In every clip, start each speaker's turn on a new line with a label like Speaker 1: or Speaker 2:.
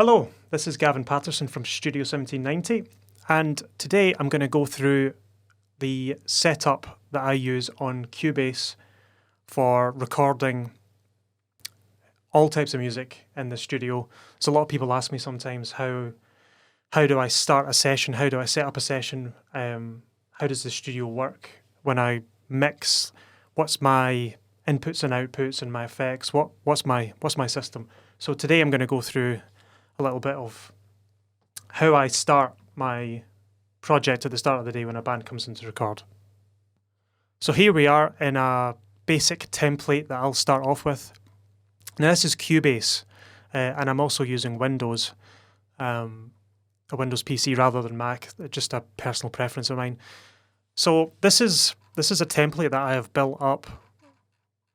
Speaker 1: Hello, this is Gavin Patterson from Studio 1790, and today I'm going to go through the setup that I use on Cubase for recording all types of music in the studio. So a lot of people ask me sometimes, how do I start a session? How do I set up a session? How does the studio work when I mix? What's my inputs and outputs and my effects? What's my system? So today I'm going to go through a little bit of how I start my project at the start of the day when a band comes in to record. So here we are in a basic template that I'll start off with. Now this is Cubase, and I'm also using Windows, a Windows PC rather than Mac, just a personal preference of mine. So this is a template that I have built up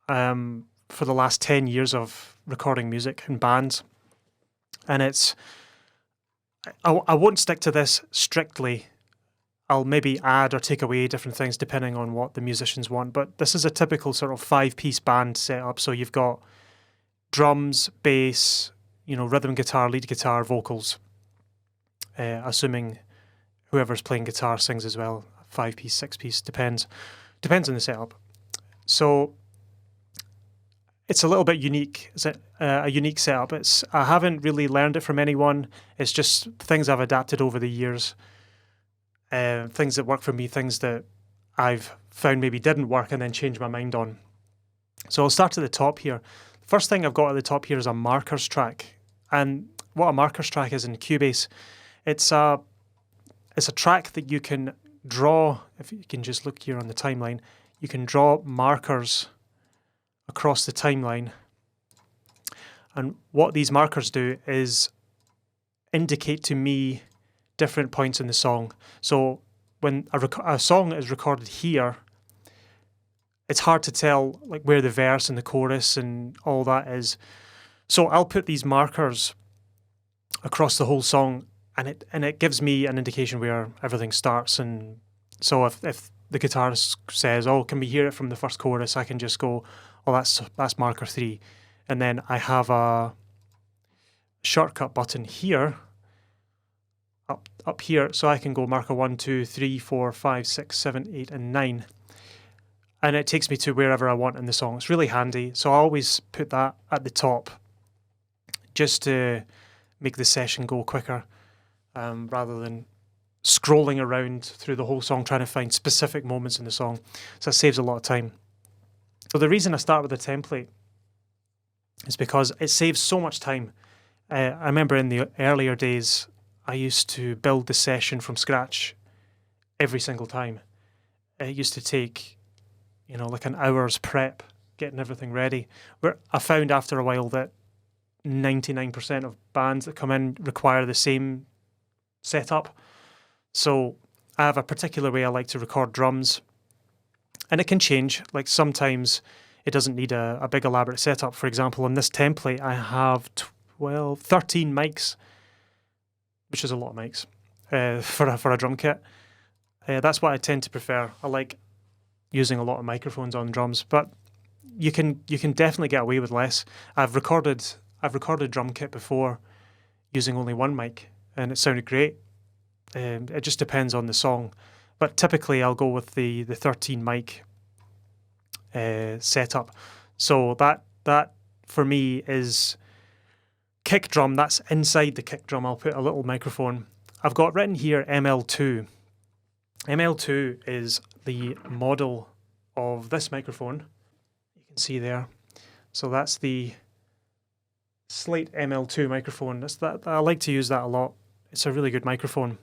Speaker 1: for the last 10 years of recording music in bands. And I won't stick to this strictly. I'll maybe add or take away different things depending on what the musicians want. But this is a typical sort of 5-piece band setup. So you've got drums, bass, rhythm guitar, lead guitar, vocals. Assuming whoever's playing guitar sings as well. 5-piece, 6-piece, depends on the setup. So it's a little bit unique. It's a unique setup. I haven't really learned it from anyone. It's just things I've adapted over the years. Things that work for me, things that I've found maybe didn't work and then changed my mind on. So I'll start at the top here. First thing I've got at the top here is a markers track. And what a markers track is in Cubase, it's a track that you can draw. If you can just look here on the timeline, you can draw markers across the timeline. And what these markers do is indicate to me different points in the song. So when a song is recorded here, it's hard to tell like where the verse and the chorus and all that is. So I'll put these markers across the whole song, and it gives me an indication where everything starts. And so if the guitarist says, "Oh, can we hear it from the first chorus?" I can just go, "Oh, that's marker 3." And then I have a shortcut button here, up here, so I can go marker 1, 2, 3, 4, 5, 6, 7, 8, and 9. And it takes me to wherever I want in the song. It's really handy. So I always put that at the top just to make the session go quicker, rather than scrolling around through the whole song trying to find specific moments in the song. So that saves a lot of time. So the reason I start with a template is because it saves so much time. I remember in the earlier days, I used to build the session from scratch every single time. It used to take, like an hour's prep, getting everything ready. Where I found after a while that 99% of bands that come in require the same setup. So I have a particular way I like to record drums. And it can change. Like sometimes it doesn't need a big elaborate setup. For example, on this template, I have 13 mics, which is a lot of mics for a drum kit. That's what I tend to prefer. I like using a lot of microphones on drums, but you can definitely get away with less. I've recorded drum kit before using only one mic, and it sounded great. It just depends on the song. But typically I'll go with the 13 mic setup. So that for me is kick drum. That's inside the kick drum. I'll put a little microphone. I've got written here ML2. ML2 is the model of this microphone. You can see there. So that's the Slate ML2 microphone. I like to use that a lot. It's a really good microphone.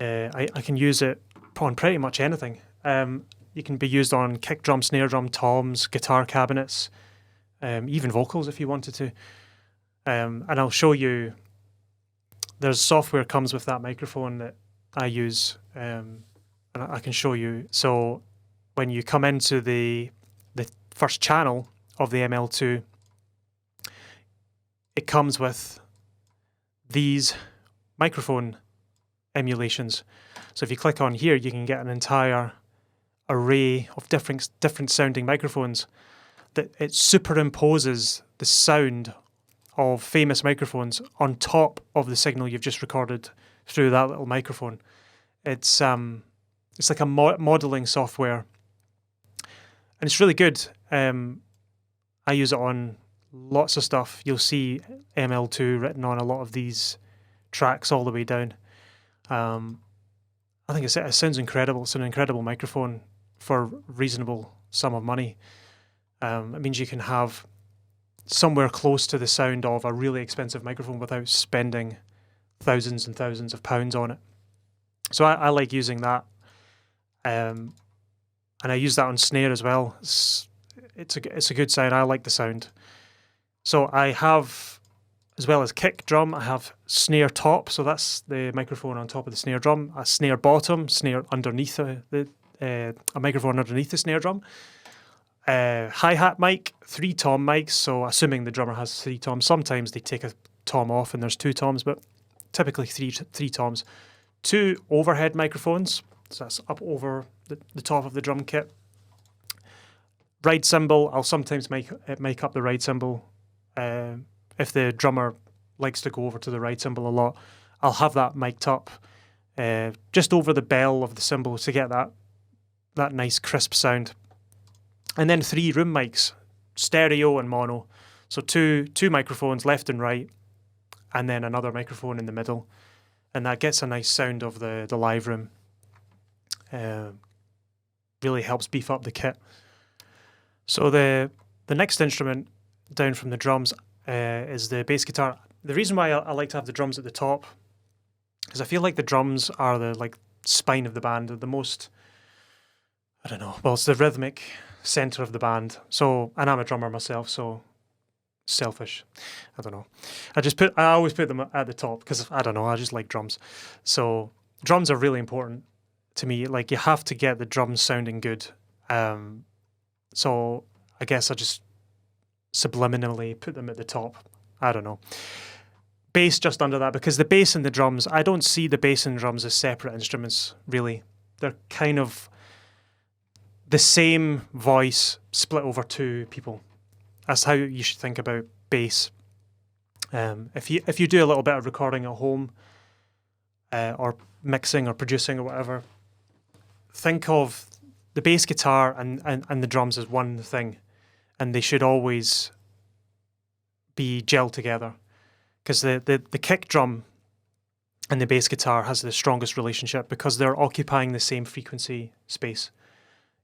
Speaker 1: I can use it on pretty much anything. It can be used on kick drum, snare drum, toms, guitar cabinets, even vocals if you wanted to. And I'll show you, there's software comes with that microphone that I use, and I can show you. So when you come into the first channel of the ML2, it comes with these microphone emulations. So if you click on here, you can get an entire array of different sounding microphones that it superimposes the sound of famous microphones on top of the signal you've just recorded through that little microphone. It's like a modeling software, and it's really good. I use it on lots of stuff. You'll see ML2 written on a lot of these tracks all the way down. I think it sounds incredible. It's an incredible microphone for a reasonable sum of money. It means you can have somewhere close to the sound of a really expensive microphone without spending thousands and thousands of pounds on it. So I like using that. And I use that on snare as well. It's a good sound. I like the sound. So I have, as well as kick drum, I have snare top. So that's the microphone on top of the snare drum. A snare bottom, snare underneath a microphone underneath the snare drum. Hi-hat mic, 3 tom mics. So assuming the drummer has 3 toms, sometimes they take a tom off and there's 2 toms, but typically three toms. 2 overhead microphones. So that's up over the top of the drum kit. Ride cymbal, I'll sometimes make up the ride cymbal. If the drummer likes to go over to the ride cymbal a lot, I'll have that mic'd up just over the bell of the cymbal to get that nice crisp sound. And then 3 room mics, stereo and mono. So two microphones left and right, and then another microphone in the middle. And that gets a nice sound of the live room. Really helps beef up the kit. So the next instrument down from the drums is the bass guitar. The reason why I like to have the drums at the top is I feel like the drums are the spine of the band, the most, I don't know, well, it's the rhythmic center of the band. So, and I'm a drummer myself, so selfish. I don't know. I always put them at the top because I don't know, I just like drums. So drums are really important to me. Like, you have to get the drums sounding good. So I guess I just subliminally put them at the top. I don't know. Bass just under that, because the bass and the drums, I don't see the bass and drums as separate instruments, really. They're kind of the same voice split over 2 people. That's how you should think about bass. If you do a little bit of recording at home, or mixing or producing or whatever, think of the bass guitar and the drums as one thing, and they should always be gelled together, because the kick drum and the bass guitar has the strongest relationship because they're occupying the same frequency space.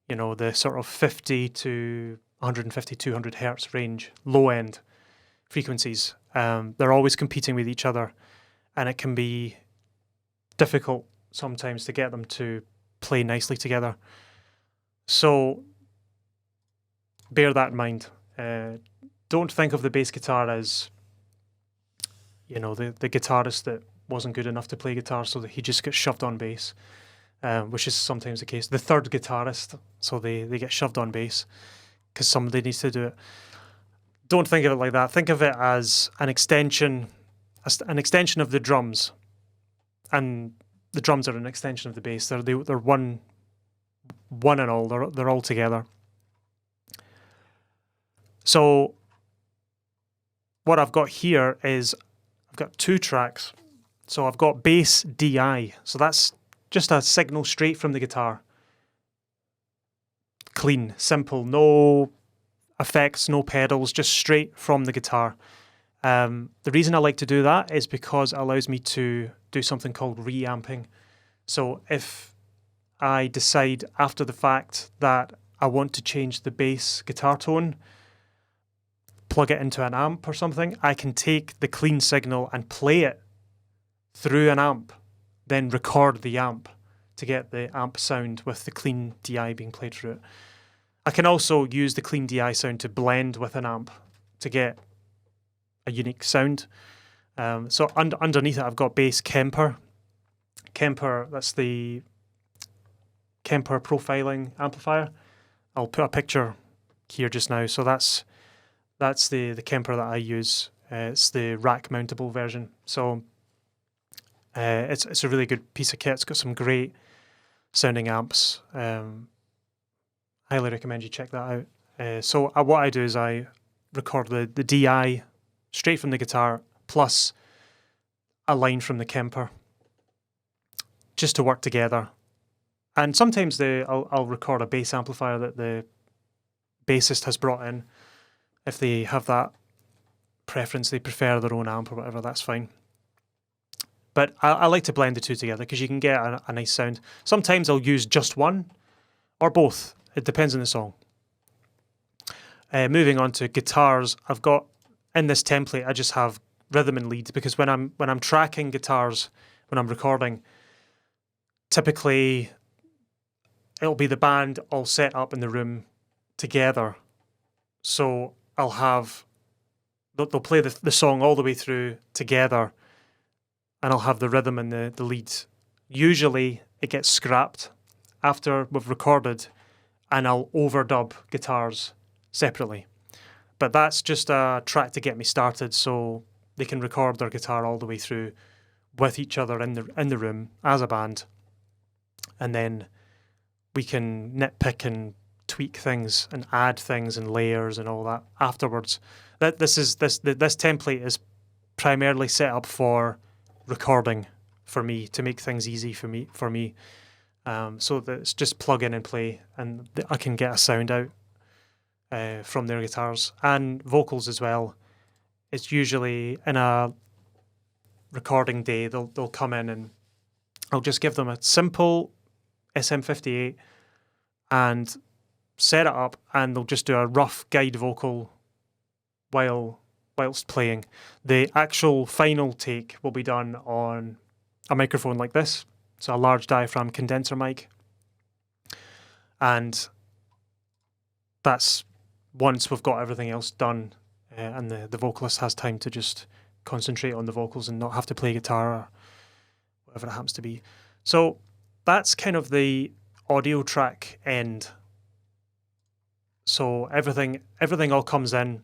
Speaker 1: You know, the sort of 50 to 150, 200 hertz range, low end frequencies. They're always competing with each other, and it can be difficult sometimes to get them to play nicely together. So bear that in mind. Don't think of the bass guitar as, you know, the guitarist that wasn't good enough to play guitar, so that he just gets shoved on bass, which is sometimes the case. The third guitarist, so they get shoved on bass because somebody needs to do it. Don't think of it like that. Think of it as an extension of the drums, and the drums are an extension of the bass. They're one and all. They're all together. So what I've got here is I've got 2 tracks. So I've got bass DI. So that's just a signal straight from the guitar. Clean, simple, no effects, no pedals, just straight from the guitar. The reason I like to do that is because it allows me to do something called reamping. So if I decide after the fact that I want to change the bass guitar tone, plug it into an amp or something, I can take the clean signal and play it through an amp, then record the amp to get the amp sound with the clean DI being played through it. I can also use the clean DI sound to blend with an amp to get a unique sound. So underneath it, I've got bass Kemper. Kemper, that's the Kemper profiling amplifier. I'll put a picture here just now. So that's the Kemper that I use. It's the rack mountable version. So it's a really good piece of kit. It's got some great sounding amps. Highly recommend you check that out. So what I do is I record the DI straight from the guitar, plus a line from the Kemper, just to work together. And sometimes I'll record a bass amplifier that the bassist has brought in. If they have that preference, they prefer their own amp or whatever, that's fine. But I like to blend the two together because you can get a nice sound. Sometimes I'll use just one or both. It depends on the song. Moving on to guitars, I've got in this template I just have rhythm and lead, because when I'm tracking guitars, when I'm recording, typically it'll be the band all set up in the room together. So I'll have they'll play the song all the way through together, and I'll have the rhythm and the lead. Usually it gets scrapped after we've recorded, and I'll overdub guitars separately. But that's just a track to get me started, so they can record their guitar all the way through with each other in the room as a band, and then we can nitpick and tweak things and add things and layers and all that afterwards. This template is primarily set up for recording for me, to make things easy for me. So that it's just plug in and play, and I can get a sound out from their guitars and vocals as well. It's usually in a recording day they'll come in, and I'll just give them a simple SM58 and set it up, and they'll just do a rough guide vocal whilst playing. The actual final take will be done on a microphone like this, so a large diaphragm condenser mic, and that's once we've got everything else done, and the vocalist has time to just concentrate on the vocals and not have to play guitar or whatever it happens to be. So that's kind of the audio track end. So everything all comes in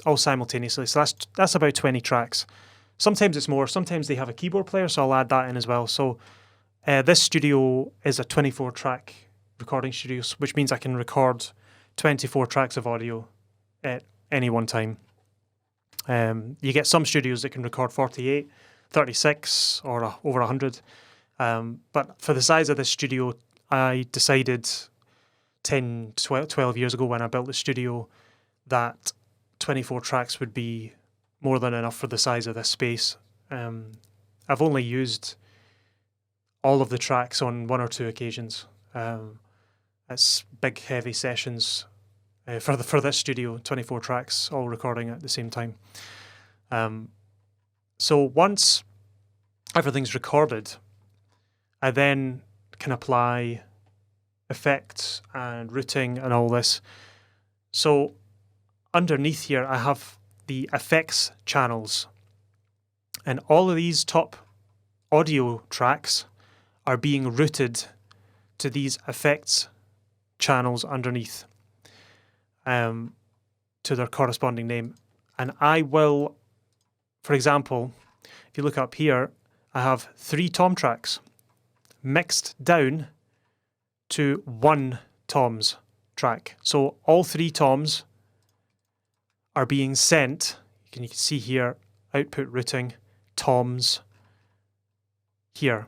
Speaker 1: all simultaneously. So that's about 20 tracks. Sometimes it's more. Sometimes they have a keyboard player, so I'll add that in as well. So this studio is a 24-track recording studio, which means I can record 24 tracks of audio at any one time. You get some studios that can record 48, 36, or over 100. But for the size of this studio, I decided 10, 12 years ago when I built the studio that 24 tracks would be more than enough for the size of this space. I've only used all of the tracks on one or two occasions. It's big, heavy sessions for this studio, 24 tracks, all recording at the same time. So once everything's recorded, I then can apply effects and routing and all this. So underneath here, I have the effects channels, and all of these top audio tracks are being routed to these effects channels underneath, to their corresponding name. And I will, for example, if you look up here, I have 3 tom tracks mixed down to 1 toms track. So all 3 toms are being sent. You can see here, output routing, toms here.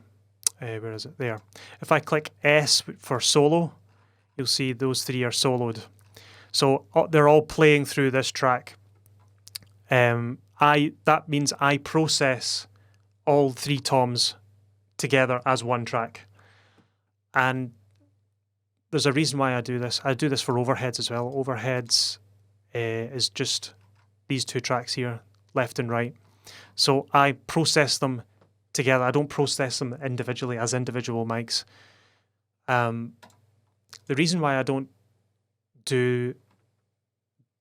Speaker 1: Where is it? There. If I click S for solo, you'll see those 3 are soloed. So they're all playing through this track. That means I process all 3 toms together as one track. And there's a reason why I do this. I do this for overheads as well. Overheads is just these 2 tracks here, left and right. So I process them together. I don't process them individually as individual mics. The reason why I don't do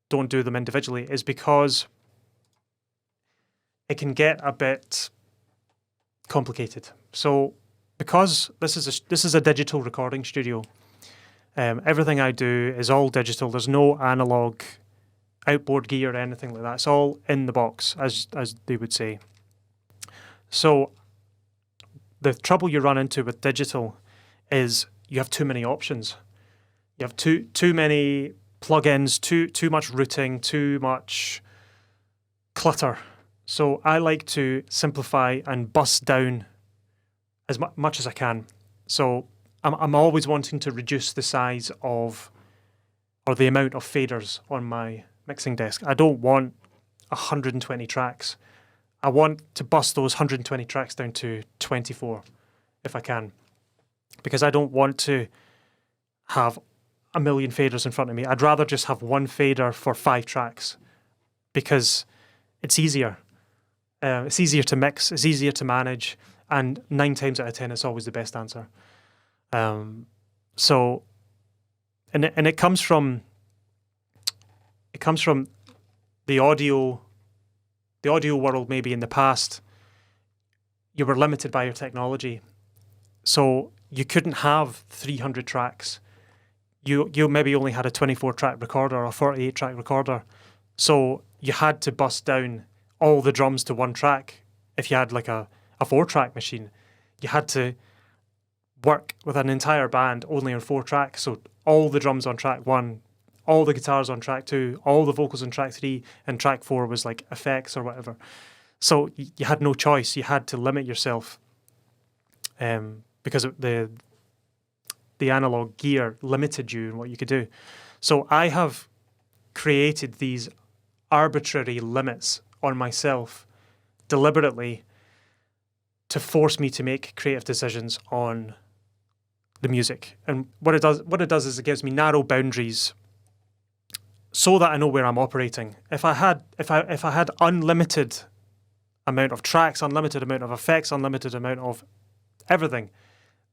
Speaker 1: them individually is because it can get a bit complicated. So because this is a digital recording studio, everything I do is all digital. There's no analog outboard gear or anything like that. It's all in the box, as they would say. So the trouble you run into with digital is you have too many options. You have too many plugins, too much routing, too much clutter. So I like to simplify and bust down as much as I can. So I'm always wanting to reduce the size of, or the amount of faders on my mixing desk. I don't want 120 tracks. I want to bust those 120 tracks down to 24 if I can, because I don't want to have a million faders in front of me. I'd rather just have one fader for 5 tracks because it's easier. It's easier to mix, it's easier to manage, and 9 times out of 10, it's always the best answer. So, and it comes from the audio world. Maybe in the past, you were limited by your technology, so you couldn't have 300 tracks. You maybe only had a 24-track recorder or a 48-track recorder, so you had to bust down all the drums to one track. If you had like a 4-track machine, you had to work with an entire band only on 4 tracks. So all the drums on track 1, all the guitars on track 2, all the vocals on track 3, and track 4 was like effects or whatever. So you had no choice. You had to limit yourself because the analog gear limited you in what you could do. So I have created these arbitrary limits on myself deliberately to force me to make creative decisions on the music. And what it does is it gives me narrow boundaries so that I know where I'm operating. If I had unlimited amount of tracks, unlimited amount of effects, unlimited amount of everything,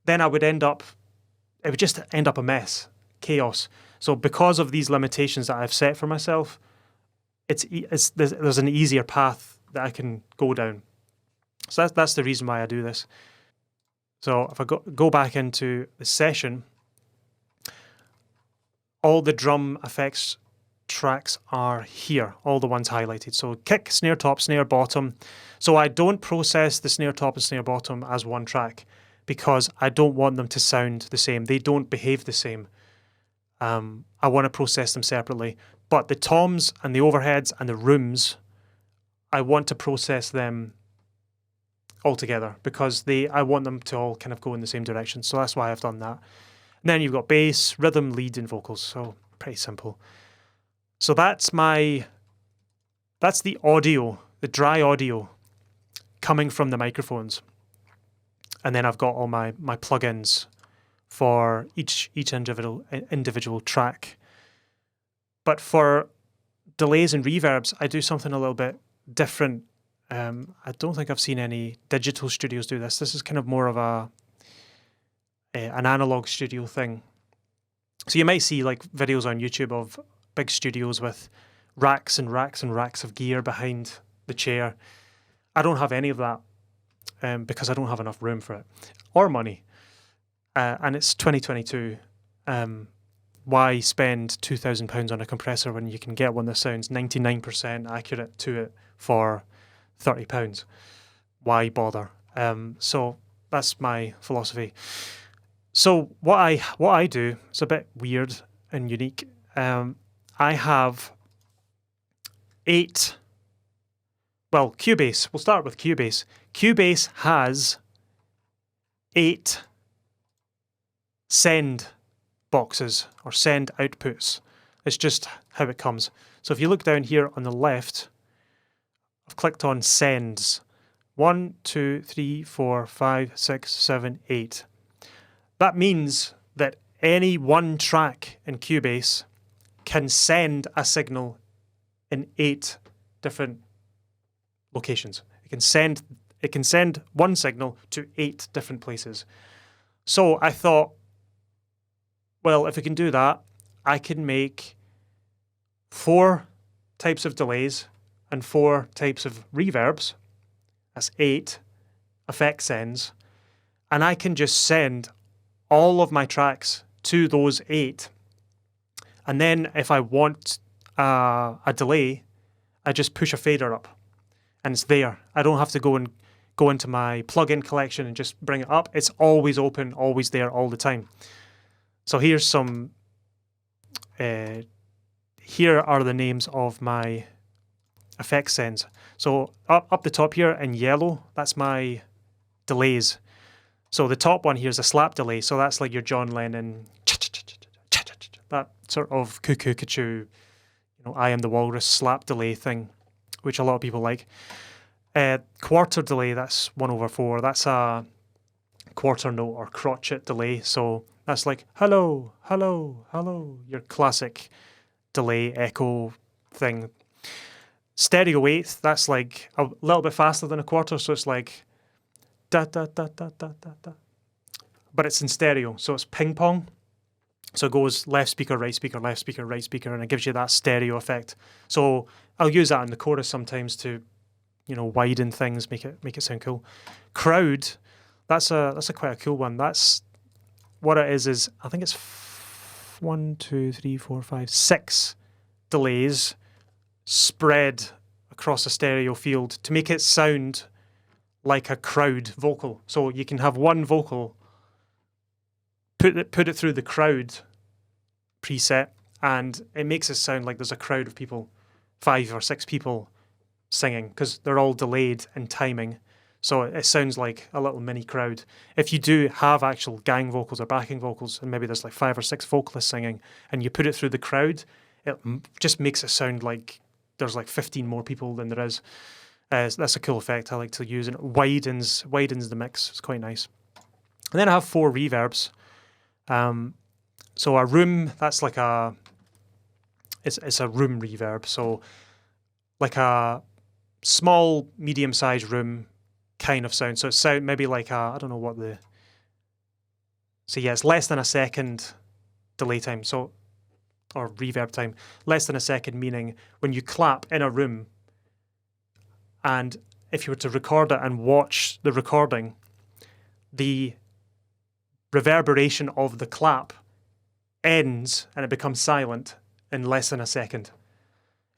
Speaker 1: then it would just end up a mess, chaos. So because of these limitations that I've set for myself, there's an easier path that I can go down. So that's the reason why I do this. So if I go back into the session, all the drum effects tracks are here, all the ones highlighted. So kick, snare top, snare bottom. So I don't process the snare top and snare bottom as one track because I don't want them to sound the same. They don't behave the same. I want to process them separately. But the toms and the overheads and the rooms, I want to process them all together because I want them to all kind of go in the same direction. So that's why I've done that. And then you've got bass, rhythm, lead, and vocals. So pretty simple. So that's the audio, the dry audio coming from the microphones. And then I've got all my plugins for each individual track. But for delays and reverbs, I do something a little bit different. I don't think I've seen any digital studios do this. This is kind of more of an analog studio thing. So you might see like videos on YouTube of big studios with racks and racks and racks of gear behind the chair. I don't have any of that because I don't have enough room for it or money. And it's 2022. Why spend £2,000 on a compressor when you can get one that sounds 99% accurate to it for £30? Why bother? So that's my philosophy. So what I do is a bit weird and unique. I have 8. Well, Cubase. We'll start with Cubase. Cubase has 8 send boxes or send outputs. It's just how it comes. So if you look down here on the left, I've clicked on sends. 1, 2, 3, 4, 5, 6, 7, 8. That means that any one track in Cubase can send a signal in 8 different locations. It can send one signal to 8 different places. So I thought, well, if we can do that, I can make 4 types of delays and 4 types of reverbs. That's 8 effect sends. And I can just send all of my tracks to those 8. And then if I want a delay, I just push a fader up and it's there. I don't have to go into my plugin collection and just bring it up. It's always open, always there, all the time. So here's some, here are the names of my effect sends. So up the top here in yellow, that's my delays. So the top one here is a slap delay. So that's like your John Lennon, that sort of cuckoo, you know, I am the walrus slap delay thing, which a lot of people like. Quarter delay, that's 1/4. That's a quarter note or crotchet delay. So that's like hello, hello, hello, your classic delay echo thing. Stereo eighth, that's like a little bit faster than a quarter, so it's like da da da da da da da. But it's in stereo, so it's ping pong. So it goes left speaker, right speaker, left speaker, right speaker, and it gives you that stereo effect. So I'll use that in the chorus sometimes to, you know, widen things, make it sound cool. Crowd, that's a quite a cool one. That's what it is I think it's 1, 2, 3, 4, 5, 6 delays spread across a stereo field to make it sound like a crowd vocal. So you can have one vocal, put it through the crowd preset, and it makes it sound like there's a crowd of people, 5 or 6 people singing, because they're all delayed in timing. So it sounds like a little mini crowd. If you do have actual gang vocals or backing vocals, and maybe there's like 5 or 6 vocalists singing, and you put it through the crowd, it just makes it sound like there's like 15 more people than there is. That's a cool effect I like to use, and it widens the mix. It's quite nice. And then I have 4 reverbs. So a room, that's like it's a room reverb. So like a small, medium-sized room kind of sound. So it sound maybe like I don't know what the. So yeah, it's less than a second delay time. So or reverb time, less than a second, meaning when you clap in a room, and if you were to record it and watch the recording, the reverberation of the clap ends and it becomes silent in less than a second.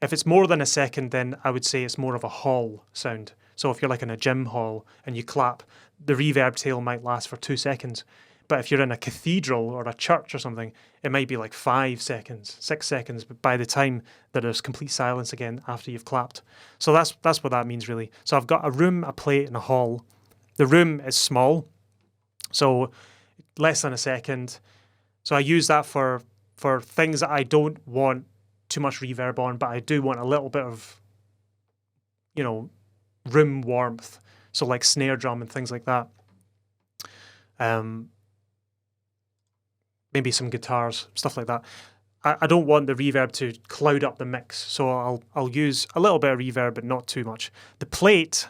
Speaker 1: If it's more than a second, then I would say it's more of a hall sound. So if you're like in a gym hall and you clap, the reverb tail might last for 2 seconds. But if you're in a cathedral or a church or something, it might be like 5 seconds, 6 seconds, but by the time that there's complete silence again after you've clapped. So that's what that means really. So I've got a room, a plate, and a hall. The room is small, so less than a second. So I use that for things that I don't want too much reverb on, but I do want a little bit of, you know, room warmth. So like snare drum and things like that. Maybe some guitars, stuff like that. I don't want the reverb to cloud up the mix, so I'll use a little bit of reverb, but not too much. The plate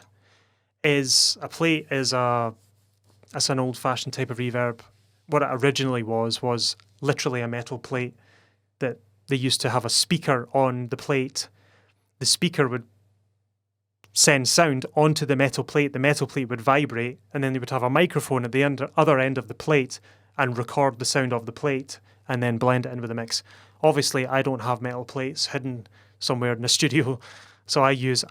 Speaker 1: is that's an old-fashioned type of reverb. What it originally was literally a metal plate that they used to have a speaker on the plate. The speaker would send sound onto the metal plate would vibrate, and then they would have a microphone at the other end of the plate and record the sound of the plate and then blend it in with the mix. Obviously, I don't have metal plates hidden somewhere in the studio, so I use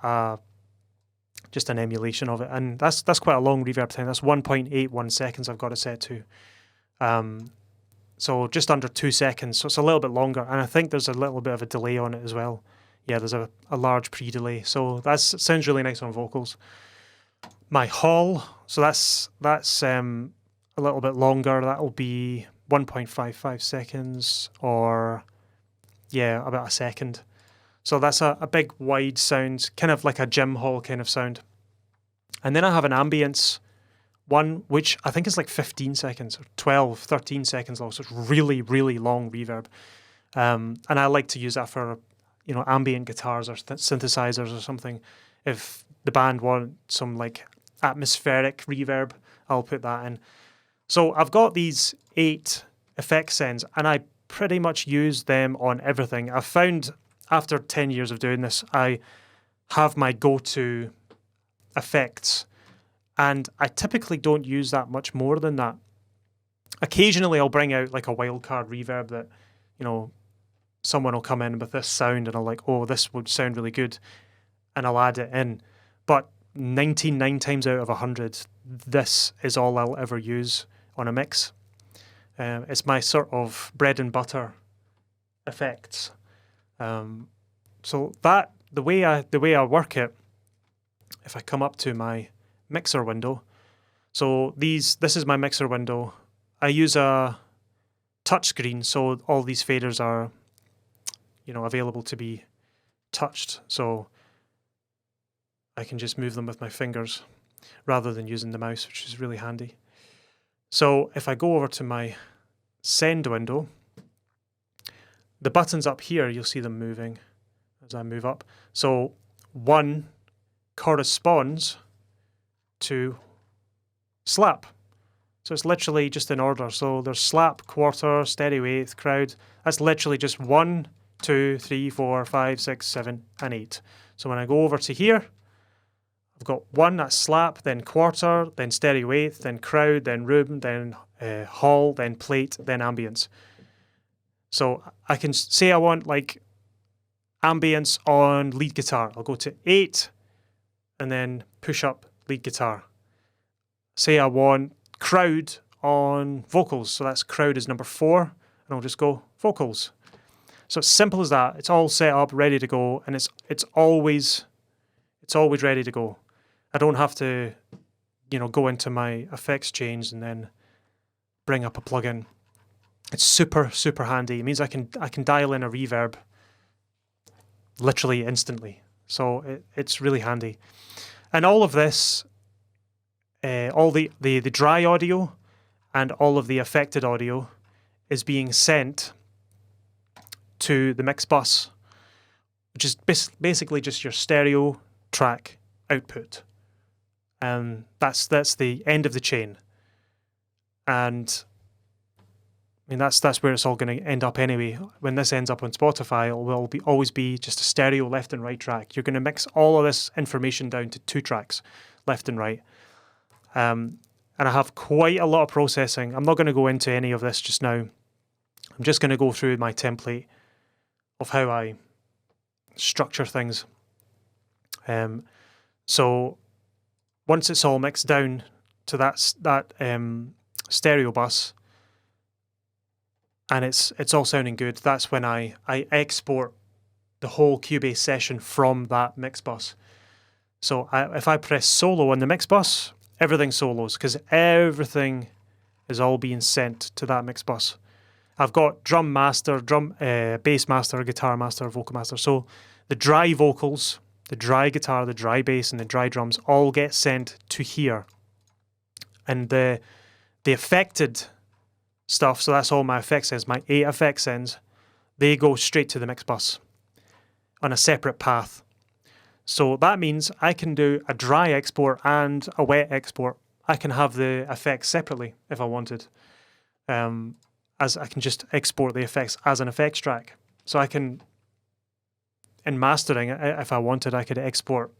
Speaker 1: just an emulation of it, and that's quite a long reverb time. That's 1.81 seconds I've got it set to. So just under 2 seconds, so it's a little bit longer, and I think there's a little bit of a delay on it as well. Yeah, there's a large pre-delay, so that sounds really nice on vocals. My hall, so that's a little bit longer. That'll be 1.55 seconds, or yeah, about a second. So that's a big wide sound, kind of like a gym hall kind of sound. And then I have an ambience one, which I think is like 15 seconds or 12, 13 seconds long. So it's really, really long reverb. And I like to use that for, you know, ambient guitars or synthesizers or something. If the band want some like atmospheric reverb, I'll put that in. So I've got these 8 effect sends, and I pretty much use them on everything. I've found after 10 years of doing this, I have my go-to effects, and I typically don't use that much more than that. Occasionally I'll bring out like a wildcard reverb that, you know, someone will come in with this sound and I'll like, oh, this would sound really good, and I'll add it in. But 99 times out of 100, this is all I'll ever use on a mix. It's my sort that the way I work it, if I come up to my mixer window, so this is my mixer window. I use a touchscreen, so all these faders are, available to be touched. So I can just move them with my fingers rather than using the mouse, which is really handy. So if I go over to my send window, the buttons up here, you'll see them moving as I move up. So 1 corresponds to slap. So it's literally just in order. So there's slap, quarter, steady eighth, crowd. That's literally just 1, 2, 3, 4, 5, 6, 7, and 8. So when I go over to here, I've got 1, that's slap, then quarter, then steady eighth, then crowd, then room, then hall, then plate, then ambience. So I can say I want like ambience on lead guitar. I'll go to 8 and then push up lead guitar. Say I want crowd on vocals. So that's crowd is number 4 and I'll just go vocals. So it's simple as that. It's all set up, ready to go, and it's always ready to go. I don't have to, go into my effects change and then bring up a plugin. It's super, super handy. It means I can dial in a reverb literally instantly. So it's really handy. And all of this, all the dry audio and all of the affected audio is being sent to the mix bus, which is basically just your stereo track output. That's the end of the chain. And I mean, that's where it's all going to end up anyway. When this ends up on Spotify, it will always be just a stereo left and right track. You're going to mix all of this information down to 2 tracks, left and right. And I have quite a lot of processing. I'm not going to go into any of this just now. I'm just going to go through my template of how I structure things. So once it's all mixed down to that stereo bus, and it's all sounding good, that's when I export the whole Cubase session from that mix bus. So if I press solo on the mix bus, everything solos, because everything is all being sent to that mix bus. I've got drum master, bass master, guitar master, vocal master. So the dry vocals, the dry guitar, the dry bass, and the dry drums all get sent to here. And the affected stuff, so that's all my effects ends, my 8 effects ends, they go straight to the mix bus on a separate path. So that means I can do a dry export and a wet export. I can have the effects separately if I wanted. As I can just export the effects as an effects track. So I can, in mastering, if I wanted, I could export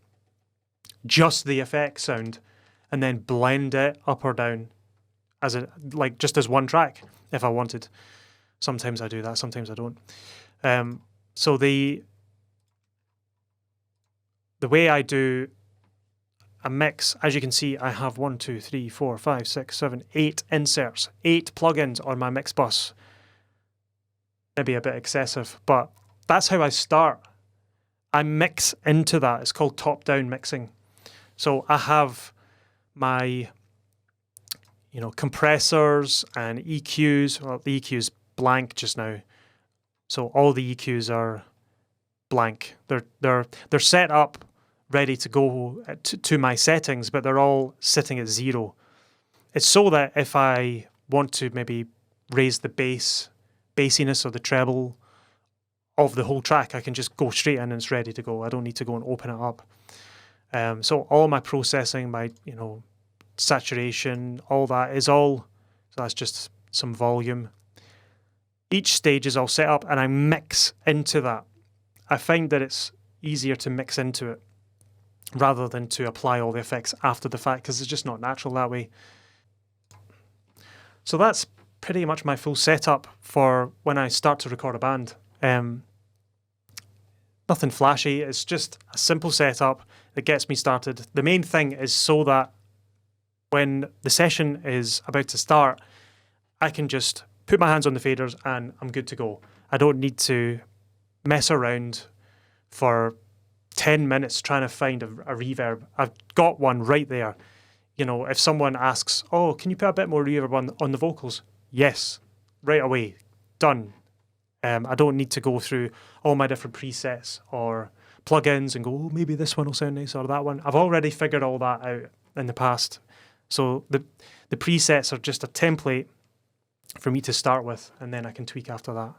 Speaker 1: just the effects sound and then blend it up or down as just as one track if I wanted. Sometimes I do that, sometimes I don't. So the way I do a mix, as you can see, I have 1, 2, 3, 4, 5, 6, 7, 8 inserts, 8 plugins on my mix bus. Maybe a bit excessive, but that's how I start. I mix into that. It's called top-down mixing. So I have my compressors and EQs. Well, the EQ's blank just now. So all the EQs are blank. They're set up ready to go to my settings, but they're all sitting at 0. It's so that if I want to maybe raise the bassiness or the treble of the whole track, I can just go straight in and it's ready to go. I don't need to go and open it up. So all my processing, my saturation, all that is so that's just some volume. Each stage is all set up and I mix into that. I find that it's easier to mix into it rather than to apply all the effects after the fact, because it's just not natural that way. So that's pretty much my full setup for when I start to record a band. Nothing flashy, it's just a simple setup that gets me started. The main thing is so that when the session is about to start, I can just put my hands on the faders and I'm good to go. I don't need to mess around for 10 minutes trying to find a reverb. I've got one right there. You know, if someone asks, oh, can you put a bit more reverb on the vocals? Yes, right away, done. I don't need to go through all my different presets or plugins and go, oh, maybe this one will sound nice or that one. I've already figured all that out in the past. So the presets are just a template for me to start with, and then I can tweak after that.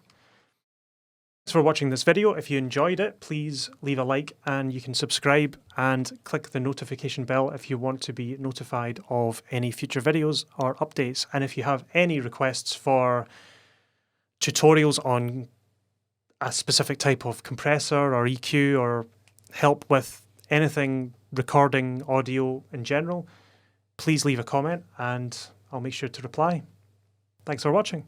Speaker 1: Thanks for watching this video. If you enjoyed it, please leave a like, and you can subscribe and click the notification bell if you want to be notified of any future videos or updates. And if you have any requests for tutorials on a specific type of compressor or EQ, or help with anything recording audio in general, please leave a comment and I'll make sure to reply. Thanks for watching.